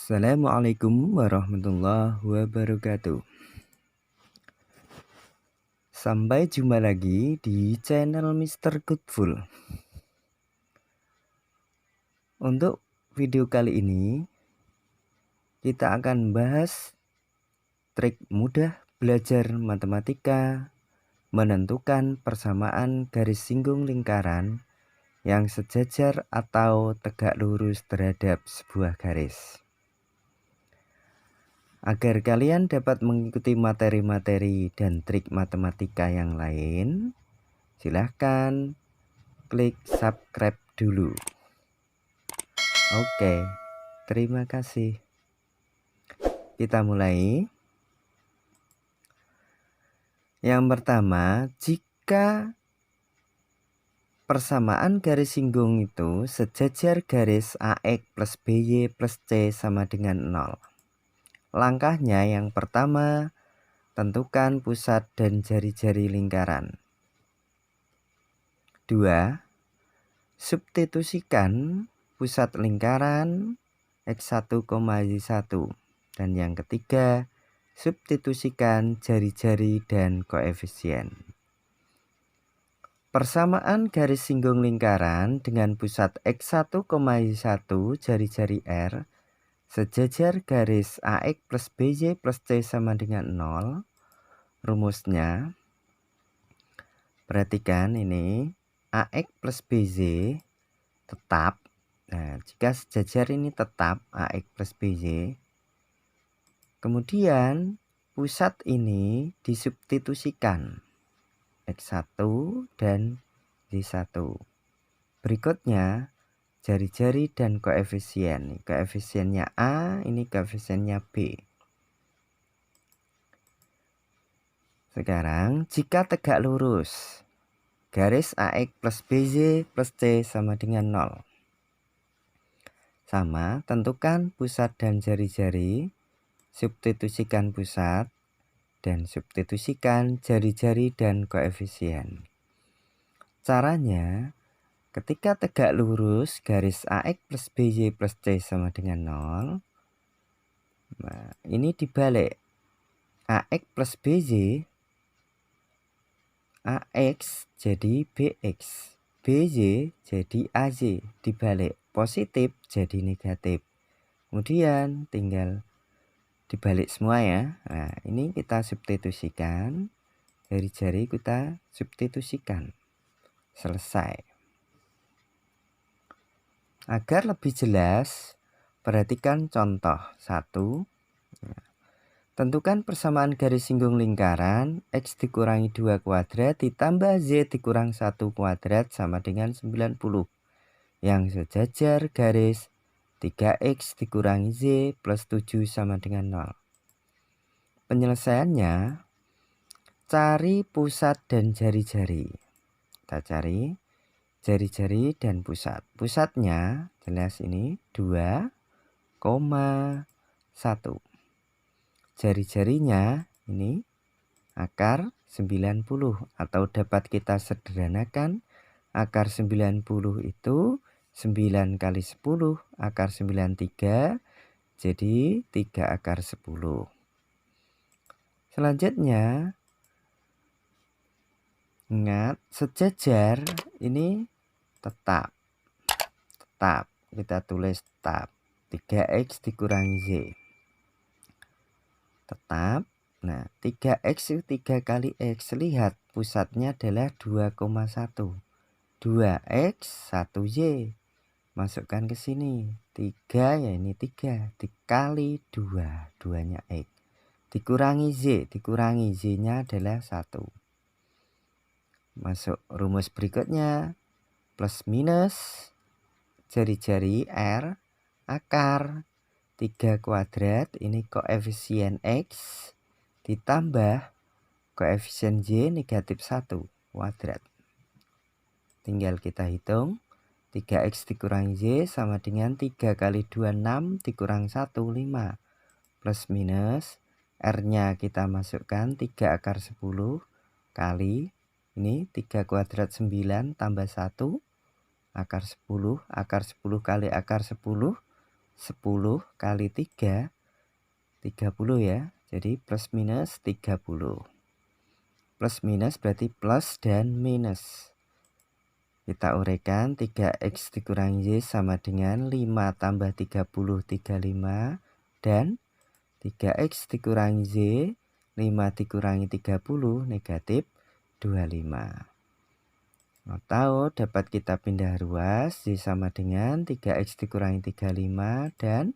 Assalamualaikum warahmatullahi wabarakatuh. Sampai jumpa lagi di channel Mr. Goodful. Untuk video kali ini kita akan bahas trik mudah belajar matematika menentukan persamaan garis singgung lingkaran yang sejajar atau tegak lurus terhadap sebuah garis. Agar kalian dapat mengikuti materi-materi dan trik matematika yang lain, silahkan klik subscribe dulu. Oke, terima kasih. Kita mulai. Yang pertama, jika persamaan garis singgung itu sejajar garis AX plus BY plus C sama dengan 0. Langkahnya yang pertama, tentukan pusat dan jari-jari lingkaran. 2. Substitusikan pusat lingkaran X1, Y1. Dan yang ketiga, substitusikan jari-jari dan koefisien. Persamaan garis singgung lingkaran dengan pusat X1, Y1 jari-jari R sejajar garis AX plus BY plus C sama dengan 0. Rumusnya, perhatikan ini, AX plus BY tetap. Nah, jika sejajar ini tetap AX plus BY, kemudian pusat ini disubstitusikan X1 dan Y1. Berikutnya jari-jari dan koefisien. Koefisiennya A, ini koefisiennya B. Sekarang jika tegak lurus, garis AX plus BY plus C sama dengan 0. Sama, tentukan pusat dan jari-jari, substitusikan pusat, dan substitusikan jari-jari dan koefisien. Caranya, ketika tegak lurus garis AX plus BY plus C sama dengan 0, nah, ini dibalik. AX plus BY, AX jadi BX, BY jadi AY, dibalik. Positif jadi negatif. Kemudian tinggal dibalik semua ya. Nah, ini kita substitusikan, jari-jari kita substitusikan. Selesai. Agar lebih jelas, perhatikan contoh 1. Tentukan persamaan garis singgung lingkaran X dikurangi 2 kuadrat ditambah Z dikurang 1 kuadrat sama dengan 90. Yang sejajar garis 3X dikurangi Z plus 7 sama dengan 0. Penyelesaiannya, cari pusat dan jari-jari. Kita cari jari-jari dan pusat. Pusatnya jelas ini 2,1. Jari-jarinya ini akar 90, atau dapat kita sederhanakan akar 90 itu 9 kali 10 akar 93, jadi 3 akar 10. Selanjutnya, ingat sejajar ini tetap. Kita tulis tetap. 3X dikurangi Z. Tetap. Nah, 3X itu 3 kali X. Lihat pusatnya adalah 2,1. 2X 1Y. Masukkan ke sini. 3 ya ini 3. Dikali 2. 2-nya X. Dikurangi Z. Dikurangi Z-nya adalah 1. Masuk rumus berikutnya. Plus minus jari-jari R akar 3 kuadrat, ini koefisien X, ditambah koefisien Y negatif 1 kuadrat. Tinggal kita hitung. 3X dikurangi Y sama dengan 3 kali 2, 6, dikurang 1, 5. Plus minus, R-nya kita masukkan 3 akar 10 kali, ini 3 kuadrat 9 tambah 1, akar 10. Akar 10 kali akar 10, 10 kali 3, 30 ya. Jadi plus minus 30. Plus minus berarti plus dan minus. Kita uraikan 3x dikurangi y sama dengan 5 tambah 30, 35. Dan 3x dikurangi z, 5 dikurangi 30, negatif 25. Mau tahu dapat kita pindah ruas, y sama dengan 3x dikurangi 35 dan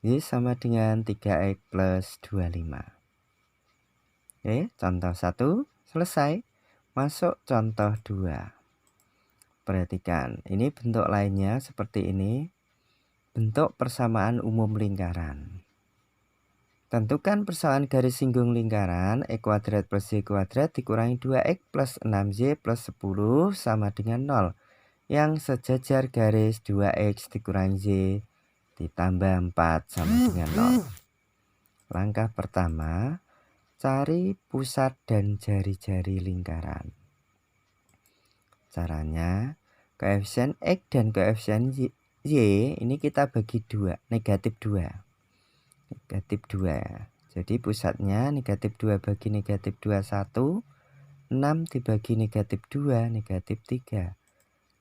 y sama dengan 3x plus 25. Oke, contoh 1 selesai. Masuk contoh 2. Perhatikan, ini bentuk lainnya seperti ini. Bentuk persamaan umum lingkaran. Tentukan persamaan garis singgung lingkaran x kuadrat plus y kuadrat dikurangi 2x plus 6y plus 10 sama dengan 0. Yang sejajar garis 2x dikurangi y ditambah 4 sama dengan 0. Langkah pertama, cari pusat dan jari-jari lingkaran. Caranya, koefisien x dan koefisien y ini kita bagi 2, negatif 2. Negatif 2. Jadi pusatnya negatif 2 bagi negatif 2, 1. 6 dibagi negatif 2, negatif 3.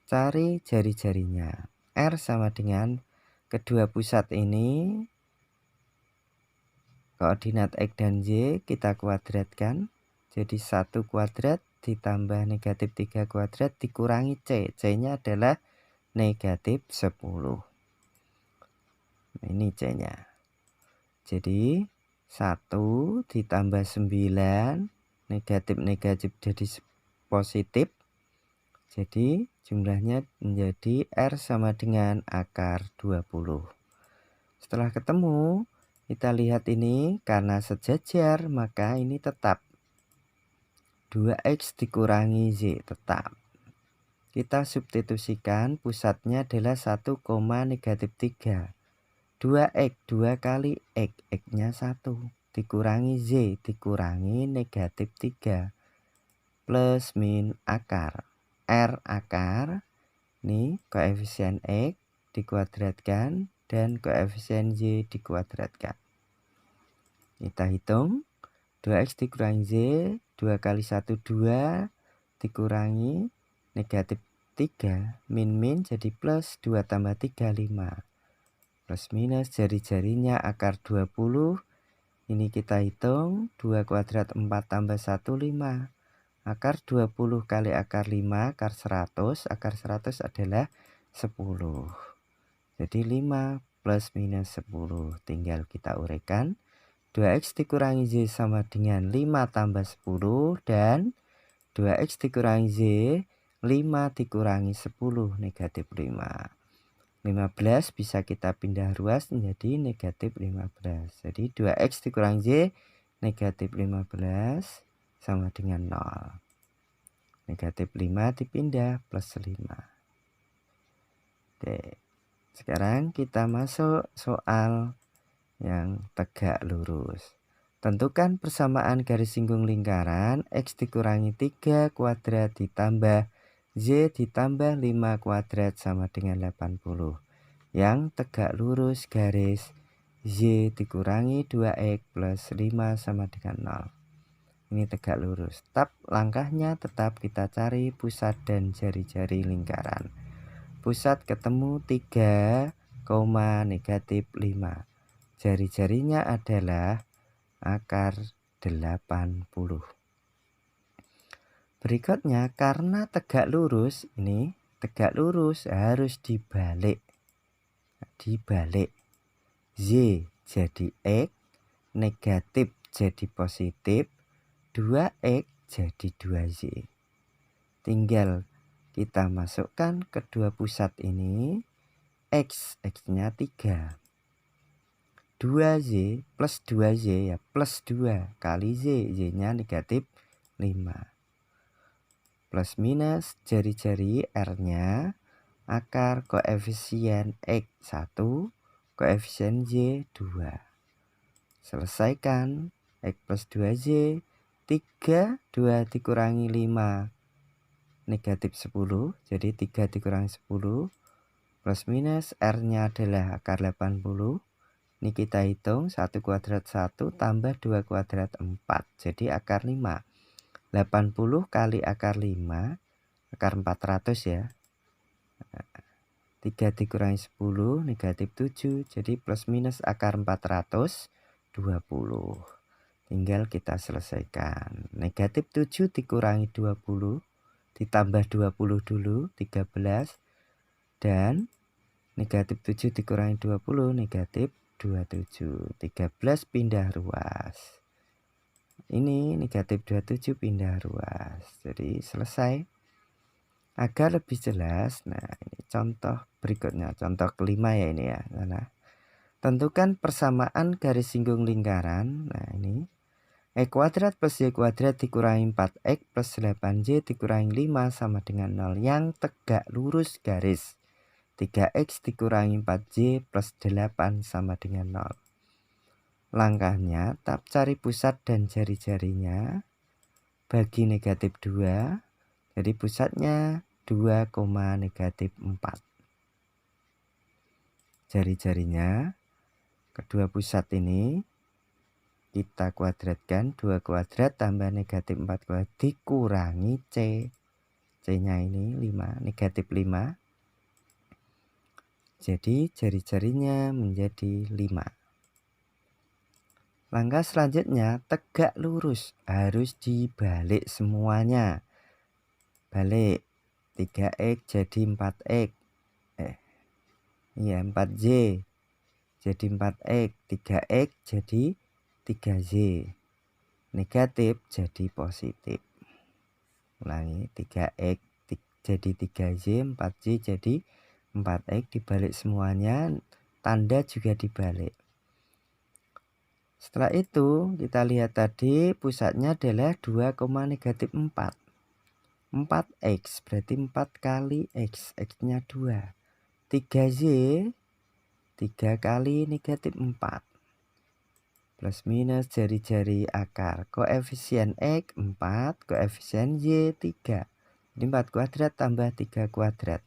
Cari jari-jarinya. R sama dengan kedua pusat ini. Koordinat x dan y kita kuadratkan. Jadi 1 kuadrat ditambah negatif 3 kuadrat dikurangi c. C-nya adalah negatif 10. Ini C-nya. Jadi 1 ditambah 9, negatif-negatif jadi positif. Jadi jumlahnya menjadi R sama dengan akar 20. Setelah ketemu, kita lihat ini karena sejajar, maka ini tetap 2x dikurangi y tetap. Kita substitusikan, pusatnya adalah 1, negatif 3. 2x, 2 kali x, x-nya 1. Dikurangi z, dikurangi negatif 3. Plus min akar. R akar. Ini koefisien x dikuadratkan dan koefisien y dikuadratkan. Kita hitung. 2x dikurangi z, 2 kali 1, 2. Dikurangi negatif 3. Min jadi plus 2 tambah 3, 5. Plus minus jari-jarinya akar 20. Ini kita hitung 2 kuadrat 4 tambah 1, 5. Akar 20 kali akar 5, akar 100. Akar 100 adalah 10. Jadi 5 plus minus 10. Tinggal kita uraikan. 2x dikurangi y sama dengan 5 tambah 10. Dan 2x dikurangi y, 5 dikurangi 10, negatif 5. 15 bisa kita pindah ruas menjadi negatif 15. Jadi 2x dikurangi y negatif 15 sama dengan 0. Negatif 5 dipindah plus 5. Oke. Sekarang kita masuk soal yang tegak lurus. Tentukan persamaan garis singgung lingkaran x dikurangi 3 kuadrat ditambah y ditambah 5 kuadrat sama dengan 80. Yang tegak lurus garis y dikurangi 2x plus 5 sama dengan 0. Ini tegak lurus. Langkahnya tetap kita cari pusat dan jari-jari lingkaran. Pusat ketemu 3, negatif 5. Jari-jarinya adalah akar 80. Berikutnya, karena tegak lurus, ini tegak lurus harus dibalik. Y jadi x, negatif jadi positif, 2x jadi 2y. Tinggal kita masukkan kedua pusat ini. X-nya 3. 2y plus 2y ya, plus 2 kali y, y-nya negatif 5. Plus minus jari-jari R-nya akar koefisien x 1, koefisien y 2. Selesaikan. X plus 2y, 3, 2 dikurangi 5, negatif 10. Jadi 3 dikurangi 10, plus minus R-nya adalah akar 80. Ini kita hitung 1 kuadrat 1 tambah 2 kuadrat 4. Jadi akar 5. 80 kali akar 5, akar 400 ya. 3 dikurangi 10, negatif 7. Jadi plus minus akar 420. Tinggal kita selesaikan. Negatif 7 dikurangi 20, ditambah 20 dulu, 13. Dan negatif 7 dikurangi 20, negatif 27. 13 pindah ruas. Ini negatif 27 pindah ruas. Jadi selesai. Agar lebih jelas, nah ini contoh berikutnya, contoh kelima ya ini ya. Nah, tentukan persamaan garis singgung lingkaran. Nah ini X kuadrat plus Y kuadrat dikurangi 4X plus 8Y dikurangi 5 sama dengan 0 yang tegak lurus garis. 3X dikurangi 4Y plus 8 sama dengan 0. Langkahnya, tahap cari pusat dan jari-jarinya, bagi negatif 2, jadi pusatnya 2, negatif 4. Jari-jarinya, kedua pusat ini kita kuadratkan, 2 kuadrat tambah negatif 4 kuadrat dikurangi C. C-nya ini 5, negatif 5. Jadi jari-jarinya menjadi 5. Langkah selanjutnya, tegak lurus, harus dibalik semuanya. Balik 3X jadi 4X. Iya 4Y jadi 4X, 3X jadi 3Y. Negatif jadi positif. Ulangi, 3X jadi 3Y, 4Y jadi 4X, dibalik semuanya, tanda juga dibalik. Setelah itu kita lihat tadi pusatnya adalah 2, negatif 4. 4X berarti 4 kali X, X-nya 2. 3Y 3 kali negatif 4. Plus minus jari-jari akar. Koefisien X 4, koefisien Y 3. Jadi 4 kuadrat tambah 3 kuadrat.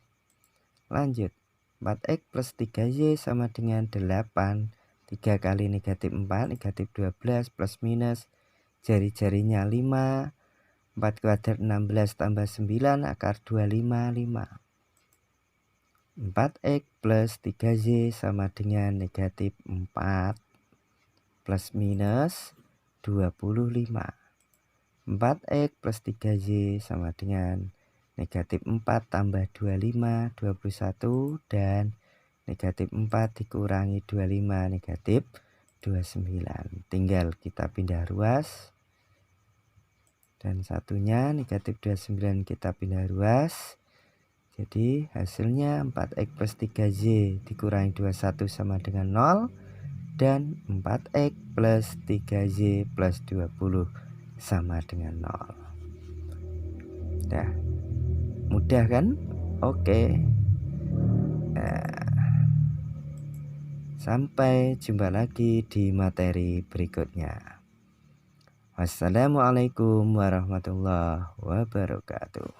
Lanjut. 4X plus 3Y sama dengan 8. 3 kali negatif 4, negatif 12 plus minus jari-jarinya 5. 4 kuadrat 16 tambah 9 akar 25, 5. 4X plus 3Y sama dengan negatif 4 plus minus 25. 4X plus 3Y sama dengan negatif 4 tambah 25, 21. Dan negatif 4 dikurangi 25, negatif 29. Tinggal kita pindah ruas. Dan satunya negatif 29 kita pindah ruas. Jadi hasilnya 4X plus 3Y dikurangi 21 sama dengan 0. Dan 4X plus 3Y plus 20 sama dengan 0. Nah, mudah kan? Oke. Sampai jumpa lagi di materi berikutnya. Wassalamualaikum warahmatullahi wabarakatuh.